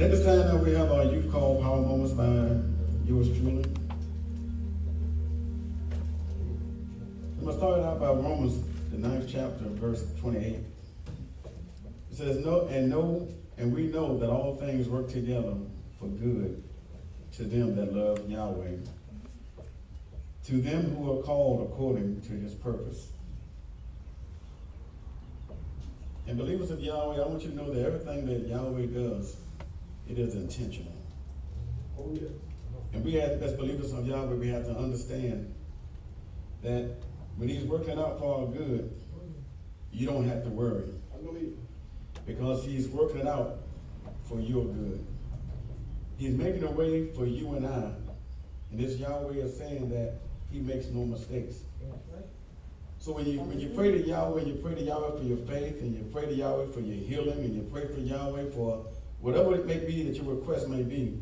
At this time now we have our youth call power moments by yours truly. I'm going to start out by Romans, the 9th chapter, verse 28. It says, and we know that all things work together for good to them that love Yahweh, to them who are called according to his purpose. And believers of Yahweh, I want you to know that everything that Yahweh does, it is intentional. Oh, yeah. And we as believers of Yahweh, we have to understand that when he's working out for our good, you don't have to worry. Because he's working it out for your good. He's making a way for you and I. And this Yahweh is saying that he makes no mistakes. So when you pray to Yahweh, you pray to Yahweh for your faith, and you pray to Yahweh for your healing, and you pray for Yahweh for whatever it may be that your request may be,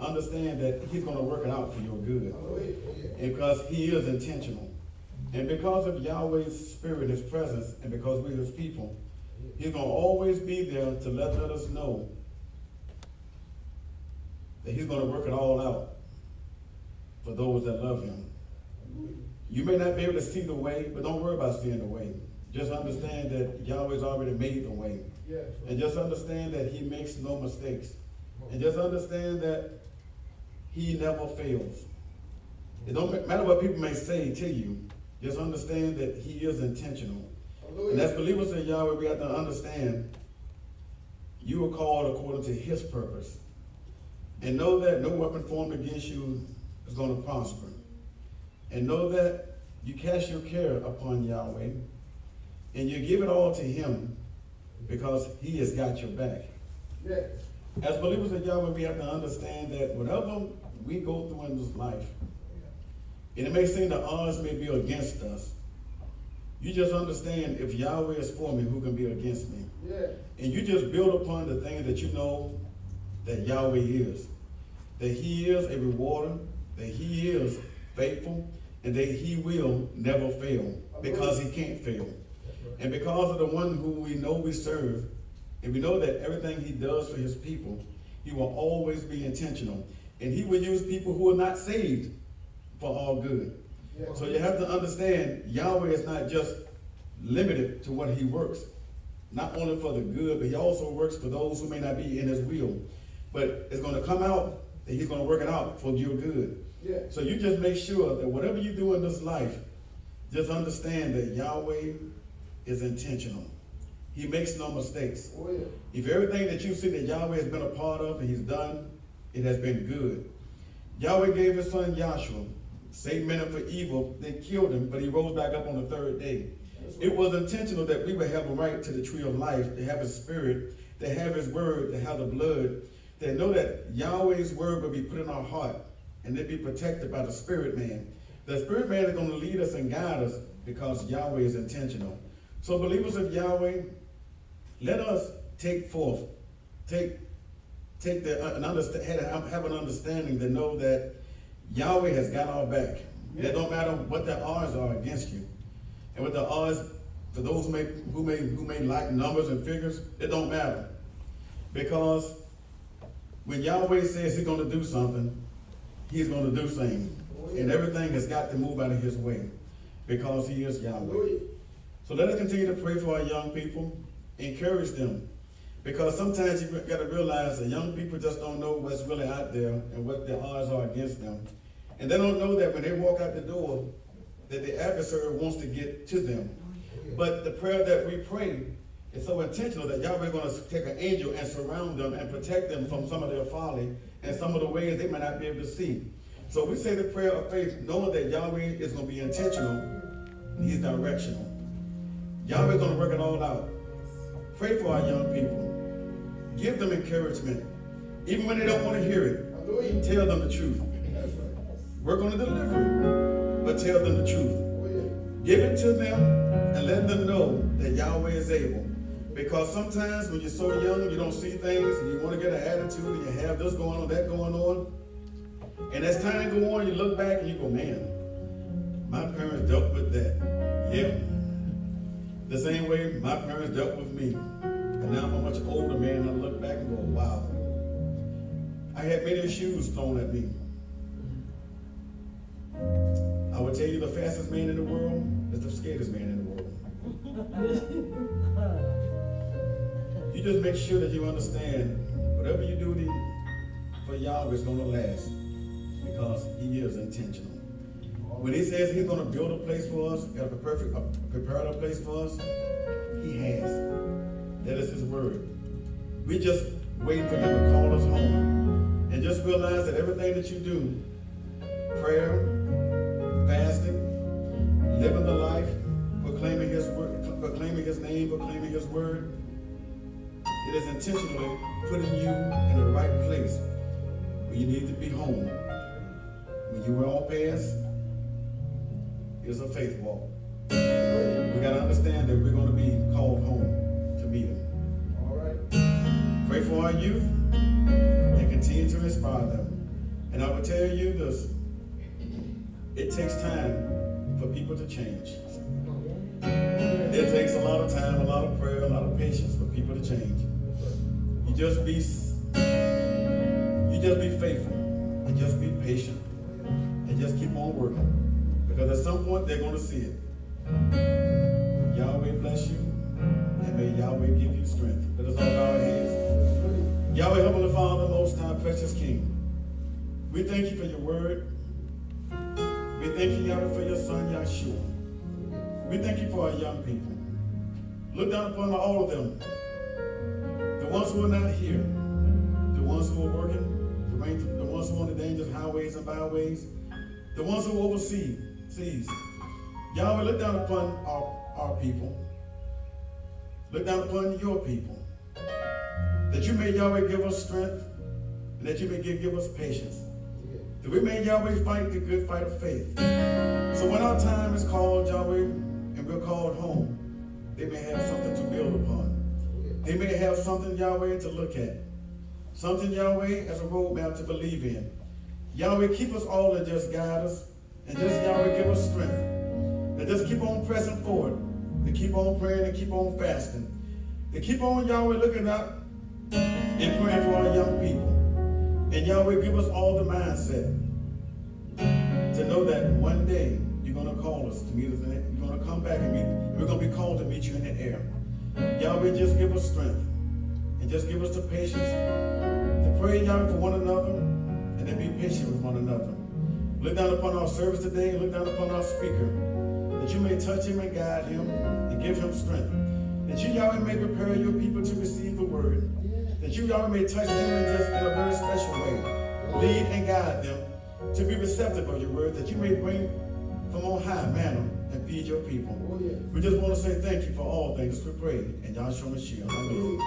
understand that he's going to work it out for your good. And because he is intentional. And because of Yahweh's spirit, his presence, and because we're his people, he's going to always be there to let us know that he's going to work it all out for those that love him. You may not be able to see the way, but don't worry about seeing the way. Just understand that Yahweh's already made the way. Yes. And just understand that he makes no mistakes. And just understand that he never fails. It don't matter what people may say to you. Just understand that he is intentional. Hallelujah. And as believers in Yahweh, we have to understand you are called according to his purpose. And know that no weapon formed against you is going to prosper. And know that you cast your care upon Yahweh and you give it all to him because he has got your back. Yes. As believers of Yahweh, we have to understand that whatever we go through in this life, and it may seem the odds may be against us, you just understand if Yahweh is for me, who can be against me? Yes. And you just build upon the things that you know that Yahweh is. That he is a rewarder, that he is faithful, and that he will never fail because he can't fail. And because of the one who we know we serve, and we know that everything he does for his people, he will always be intentional. And he will use people who are not saved for all good. Yeah. So you have to understand, Yahweh is not just limited to what he works, not only for the good, but he also works for those who may not be in his will. But it's going to come out that he's going to work it out for your good. Yeah. So you just make sure that whatever you do in this life, just understand that Yahweh is intentional. He makes no mistakes. Oh, yeah. If everything that you see that Yahweh has been a part of and he's done, it has been good. Yahweh gave his son Yahshua. Satan meant him for evil. They killed him, but he rose back up on the third day. It was intentional that we would have a right to the tree of life, to have his spirit, to have his word, to have the blood, to know that Yahweh's word will be put in our heart and they'll be protected by the spirit man. The spirit man is going to lead us and guide us because Yahweh is intentional. So believers of Yahweh, let us take forth, have an understanding to know that Yahweh has got our back. Yeah. It don't matter what the odds are against you. And with the odds, for those who may like numbers and figures, it don't matter. Because when Yahweh says he's going to do something, he's going to do things. Oh, yeah. And everything has got to move out of his way because he is Yahweh. Oh, yeah. So let us continue to pray for our young people, encourage them. Because sometimes you've got to realize that young people just don't know what's really out there and what the odds are against them. And they don't know that when they walk out the door, that the adversary wants to get to them. But the prayer that we pray is so intentional that Yahweh is going to take an angel and surround them and protect them from some of their folly and some of the ways they might not be able to see. So we say the prayer of faith, knowing that Yahweh is going to be intentional and he's directional. Yahweh is going to work it all out. Pray for our young people. Give them encouragement. Even when they don't want to hear it, tell them the truth. Work on the delivery, but tell them the truth. Give it to them and let them know that Yahweh is able. Because sometimes when you're so young, you don't see things, and you want to get an attitude, and you have this going on, that going on. And as time goes on, you look back and you go, man, my parents dealt with that. Yeah. The same way my parents dealt with me. And now I'm a much older man, and I look back and go, wow. had many shoes thrown at me. I would tell you the fastest man in the world is the scaredest man in the world. You just make sure that you understand whatever you do for Yahweh is going to last, because he is intentional. When he says he's going to build a place for us, prepare a place for us, he has. That is his word. We just waiting for him to call us home. And just realize that everything that you do, prayer, fasting, living the life, proclaiming his word, proclaiming his name, proclaiming his word, it is intentionally putting you in the right place where you need to be home. When you were all past, it's a faith walk. We got to understand that we're going to be called home to meet him. All right. Pray for our youth and continue to inspire them. And I will tell you this, it takes time for people to change. It takes a lot of time, a lot of prayer, a lot of patience for people to change. You just be faithful and just be patient and just keep on working. Because at some point they're going to see it. Yahweh bless you, and may Yahweh give you strength. Let us all bow our heads. Yahweh, Heavenly Father, Most High, Precious King, we thank you for your word. We thank you, Yahweh, for your son, Yahshua. We thank you for our young people. Look down upon all of them. The ones who are not here, the ones who are working, the ones who are on the dangerous highways and byways, the ones who overseas. Yahweh, look down upon our people. Look down upon your people. That you may, Yahweh, give us strength, and that you may give us patience. That we may, Yahweh, fight the good fight of faith. So when our time is called, Yahweh, and we're called home, they may have something to build upon. They may have something, Yahweh, to look at. Something, Yahweh, as a roadmap to believe in. Yahweh, keep us all and just guide us. And just, Yahweh, give us strength. And just keep on pressing forward. To keep on praying and keep on fasting. To keep on, Yahweh, looking up and praying for our young people. And Yahweh, give us all the mindset to know that one day you're going to call us to meet us. You're going to come back and we're going to be called to meet you in the air. Yahweh, just give us strength. And just give us the patience to pray, Yahweh, for one another. And then be patient with one another. Look down upon our service today, and look down upon our speaker, that you may touch him and guide him and give him strength. That you, Yahweh, may prepare your people to receive the word. That you, Yahweh, may touch them in a very special way. Lead and guide them to be receptive of your word, that you may bring from on high manna and feed your people. We just want to say thank you for all things we pray in Yahshua Mashiach. Amen.